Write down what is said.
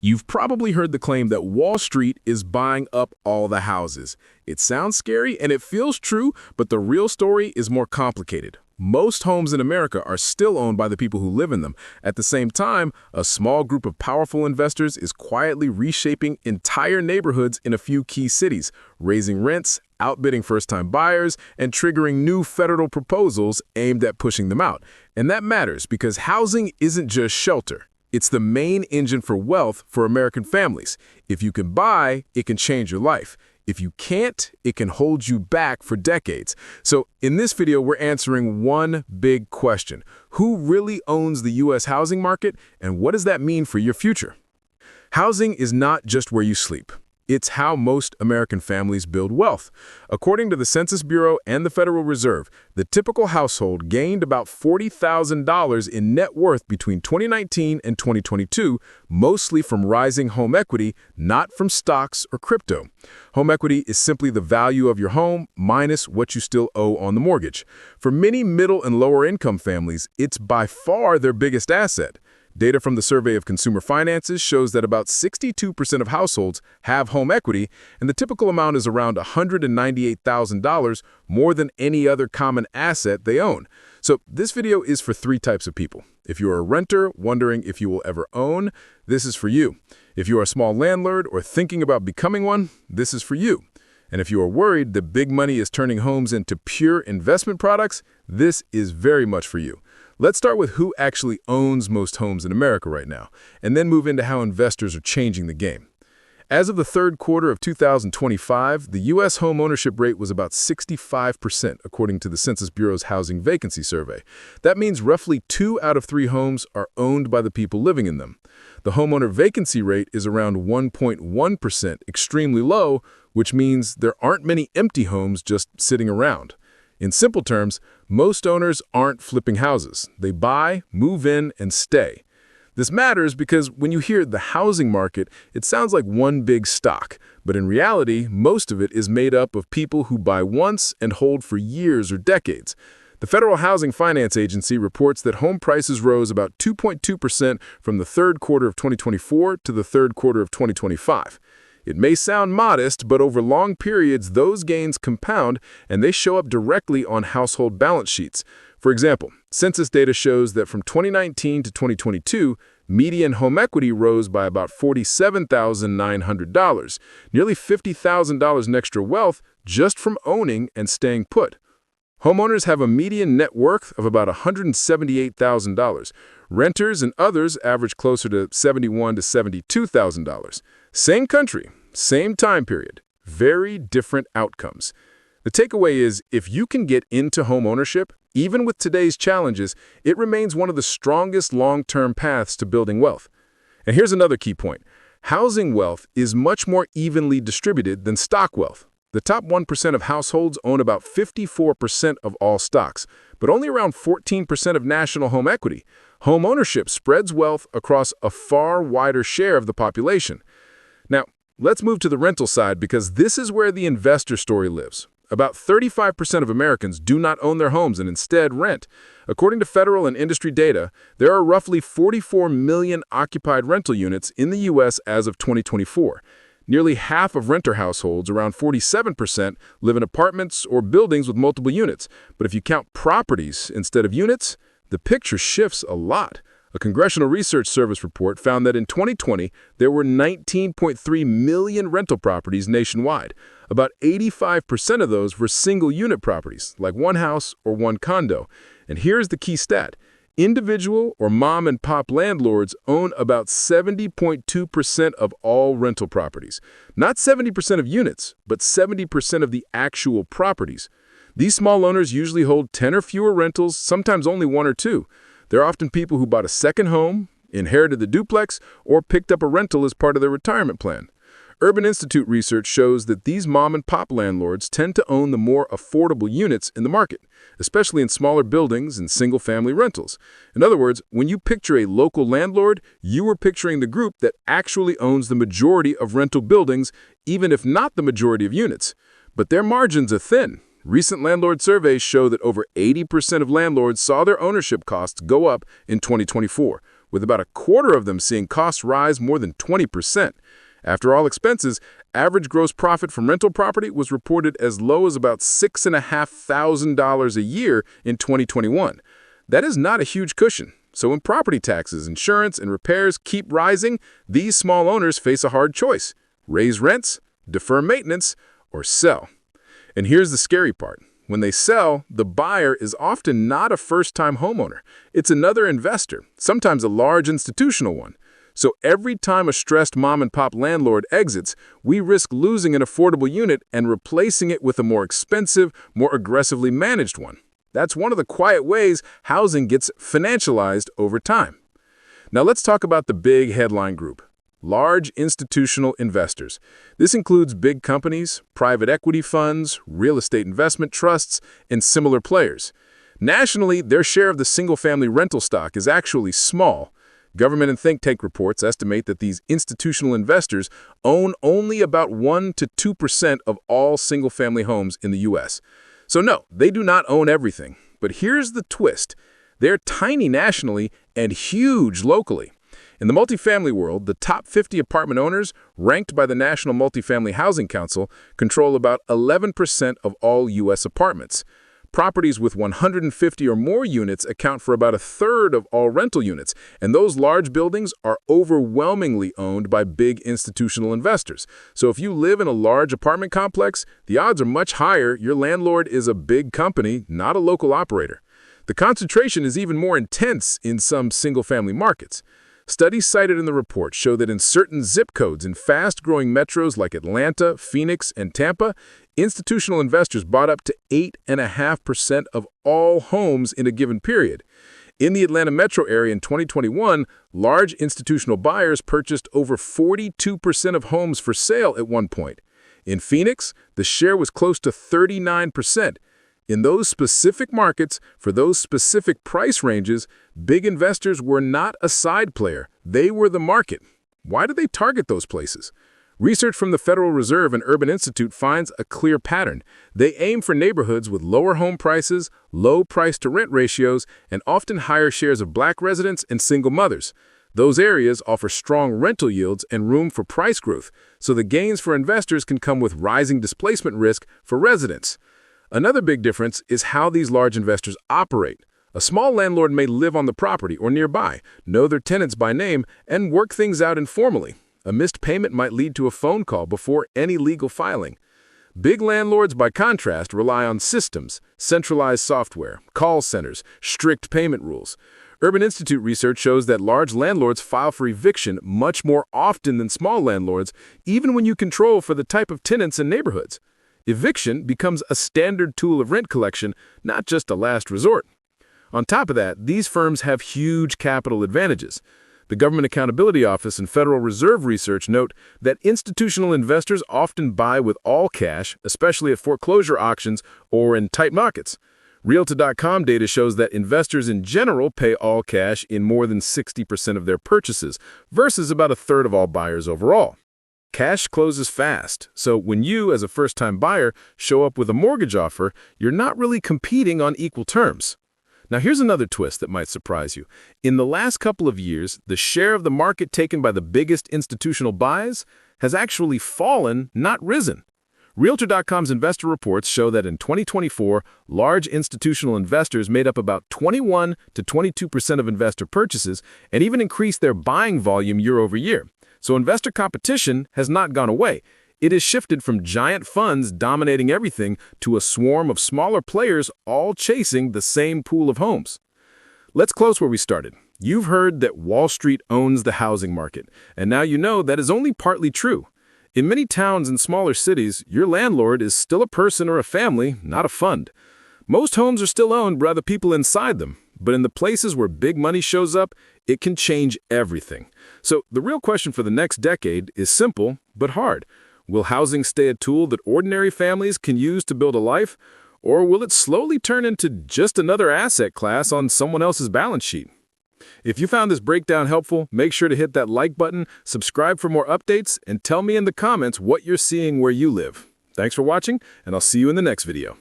You've probably heard the claim that Wall Street is buying up all the houses. It sounds scary and it feels true, but the real story is more complicated. Most homes in America are still owned by the people who live in them. At the same time, a small group of powerful investors is quietly reshaping entire neighborhoods in a few key cities, raising rents, outbidding first-time buyers, and triggering new federal proposals aimed at pushing them out. And that matters because housing isn't just shelter. It's the main engine for wealth for American families. If you can buy, it can change your life. If you can't, it can hold you back for decades. So in this video, we're answering one big question. Who really owns the U.S. housing market, and what does that mean for your future? Housing is not just where you sleep. It's how most American families build wealth. According to the Census Bureau and the Federal Reserve, the typical household gained about $40,000 in net worth between 2019 and 2022, mostly from rising home equity, not from stocks or crypto. Home equity is simply the value of your home minus what you still owe on the mortgage. For many middle and lower income families, it's by far their biggest asset. Data from the Survey of Consumer Finances shows that about 62% of households have home equity, and the typical amount is around $198,000, more than any other common asset they own. So this video is for three types of people. If you're a renter wondering if you will ever own, this is for you. If you're a small landlord or thinking about becoming one, this is for you. And if you are worried that big money is turning homes into pure investment products, this is very much for you. Let's start with who actually owns most homes in America right now, and then move into how investors are changing the game. As of the third quarter of 2025, the U.S. home ownership rate was about 65%, according to the Census Bureau's Housing Vacancy Survey. That means roughly 2 out of 3 homes are owned by the people living in them. The homeowner vacancy rate is around 1.1%, extremely low, which means there aren't many empty homes just sitting around. In simple terms, most owners aren't flipping houses. They buy, move in, and stay. This matters because when you hear the housing market, it sounds like one big stock. But in reality, most of it is made up of people who buy once and hold for years or decades. The Federal Housing Finance Agency reports that home prices rose about 2.2% from the third quarter of 2024 to the third quarter of 2025. It may sound modest, but over long periods, those gains compound, and they show up directly on household balance sheets. For example, census data shows that from 2019 to 2022, median home equity rose by about $47,900, nearly $50,000 in extra wealth just from owning and staying put. Homeowners have a median net worth of about $178,000. Renters and others average closer to $71,000 to $72,000. Same country, same time period, very different outcomes. The takeaway is, if you can get into home ownership, even with today's challenges, it remains one of the strongest long-term paths to building wealth. And here's another key point. Housing wealth is much more evenly distributed than stock wealth. The top 1% of households own about 54% of all stocks, but only around 14% of national home equity. Home ownership spreads wealth across a far wider share of the population. Now, let's move to the rental side because this is where the investor story lives. About 35% of Americans do not own their homes and instead rent. According to federal and industry data, there are roughly 44 million occupied rental units in the U.S. as of 2024. Nearly half of renter households, around 47%, live in apartments or buildings with multiple units. But if you count properties instead of units, the picture shifts a lot. A Congressional Research Service report found that in 2020, there were 19.3 million rental properties nationwide. About 85% of those were single-unit properties, like one house or one condo. And here's the key stat. Individual or mom-and-pop landlords own about 70.2% of all rental properties. Not 70% of units, but 70% of the actual properties. These small owners usually hold 10 or fewer rentals, sometimes only 1 or 2. They're often people who bought a second home, inherited the duplex, or picked up a rental as part of their retirement plan. Urban Institute research shows that these mom-and-pop landlords tend to own the more affordable units in the market, especially in smaller buildings and single-family rentals. In other words, when you picture a local landlord, you are picturing the group that actually owns the majority of rental buildings, even if not the majority of units. But their margins are thin. Recent landlord surveys show that over 80% of landlords saw their ownership costs go up in 2024, with about a quarter of them seeing costs rise more than 20%. After all expenses, average gross profit from rental property was reported as low as about $6,500 a year in 2021. That is not a huge cushion. So when property taxes, insurance, and repairs keep rising, these small owners face a hard choice: raise rents, defer maintenance, or sell. And here's the scary part. When they sell, the buyer is often not a first-time homeowner. It's another investor, sometimes a large institutional one. So every time a stressed mom-and-pop landlord exits, we risk losing an affordable unit and replacing it with a more expensive, more aggressively managed one. That's one of the quiet ways housing gets financialized over time. Now let's talk about the big headline group: large institutional investors. This includes big companies, private equity funds, real estate investment trusts, and similar players. Nationally, their share of the single-family rental stock is actually small. Government and think tank reports estimate that these institutional investors own only about 1 to 2% of all single-family homes in the U.S. So no, they do not own everything. But here's the twist. They're tiny nationally and huge locally. In the multifamily world, the top 50 apartment owners, ranked by the National Multifamily Housing Council, control about 11% of all U.S. apartments. Properties with 150 or more units account for about a third of all rental units, and those large buildings are overwhelmingly owned by big institutional investors. So if you live in a large apartment complex, the odds are much higher your landlord is a big company, not a local operator. The concentration is even more intense in some single-family markets. Studies cited in the report show that in certain zip codes in fast-growing metros like Atlanta, Phoenix, and Tampa, institutional investors bought up to 8.5% of all homes in a given period. In the Atlanta metro area in 2021, large institutional buyers purchased over 42% of homes for sale at one point. In Phoenix, the share was close to 39%. In those specific markets, for those specific price ranges, big investors were not a side player. They were the market. Why do they target those places? Research from the Federal Reserve and Urban Institute finds a clear pattern. They aim for neighborhoods with lower home prices, low price-to-rent ratios, and often higher shares of Black residents and single mothers. Those areas offer strong rental yields and room for price growth, so the gains for investors can come with rising displacement risk for residents. Another big difference is how these large investors operate. A small landlord may live on the property or nearby, know their tenants by name, and work things out informally. A missed payment might lead to a phone call before any legal filing. Big landlords, by contrast, rely on systems, centralized software, call centers, strict payment rules. Urban Institute research shows that large landlords file for eviction much more often than small landlords, even when you control for the type of tenants and neighborhoods. Eviction becomes a standard tool of rent collection, not just a last resort. On top of that, these firms have huge capital advantages. The Government Accountability Office and Federal Reserve research note that institutional investors often buy with all cash, especially at foreclosure auctions or in tight markets. Realtor.com data shows that investors in general pay all cash in more than 60% of their purchases, versus about a third of all buyers overall. Cash closes fast, so when you, as a first-time buyer, show up with a mortgage offer, you're not really competing on equal terms. Now here's another twist that might surprise you. In the last couple of years, the share of the market taken by the biggest institutional buys has actually fallen, not risen. Realtor.com's investor reports show that in 2024, large institutional investors made up about 21 to 22% of investor purchases and even increased their buying volume year over year. So investor competition has not gone away. It has shifted from giant funds dominating everything to a swarm of smaller players all chasing the same pool of homes. Let's close where we started. You've heard that Wall Street owns the housing market, and now you know that is only partly true. In many towns and smaller cities, your landlord is still a person or a family, not a fund. Most homes are still owned by the people inside them, but in the places where big money shows up, it can change everything. So the real question for the next decade is simple but hard. Will housing stay a tool that ordinary families can use to build a life, or will it slowly turn into just another asset class on someone else's balance sheet? If you found this breakdown helpful, make sure to hit that like button, subscribe for more updates, and tell me in the comments what you're seeing where you live. Thanks for watching, and I'll see you in the next video.